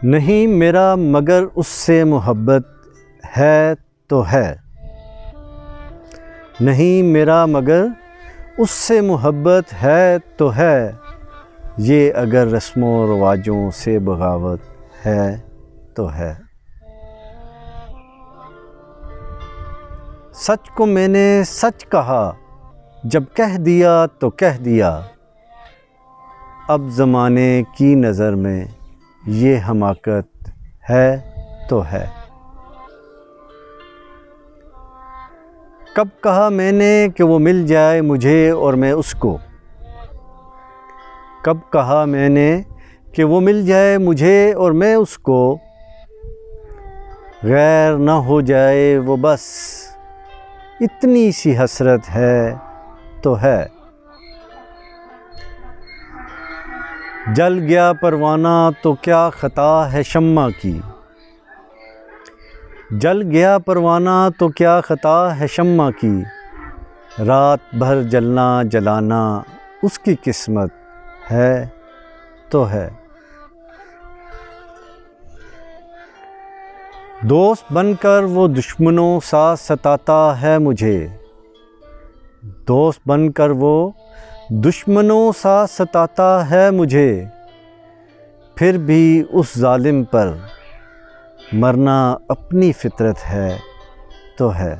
نہیں میرا مگر اس سے محبت ہے تو ہے، نہیں میرا مگر اس سے محبت ہے تو ہے، یہ اگر رسم و رواجوں سے بغاوت ہے تو ہے۔ سچ کو میں نے سچ کہا، جب کہہ دیا تو کہہ دیا، اب زمانے کی نظر میں یہ حماقت ہے تو ہے۔ کب کہا میں نے کہ وہ مل جائے مجھے اور میں اس کو، کب کہا میں نے کہ وہ مل جائے مجھے اور میں اس کو، غیر نہ ہو جائے وہ بس اتنی سی حسرت ہے تو ہے۔ جل گیا پروانہ تو کیا خطا ہے شمع کی، جل گیا پروانہ تو کیا خطا ہے شمع کی، رات بھر جلنا جلانا اس کی قسمت ہے تو ہے۔ دوست بن کر وہ دشمنوں سا ستاتا ہے مجھے، دوست بن کر وہ دشمنوں سا ستاتا ہے مجھے، پھر بھی اس ظالم پر مرنا اپنی فطرت ہے تو ہے۔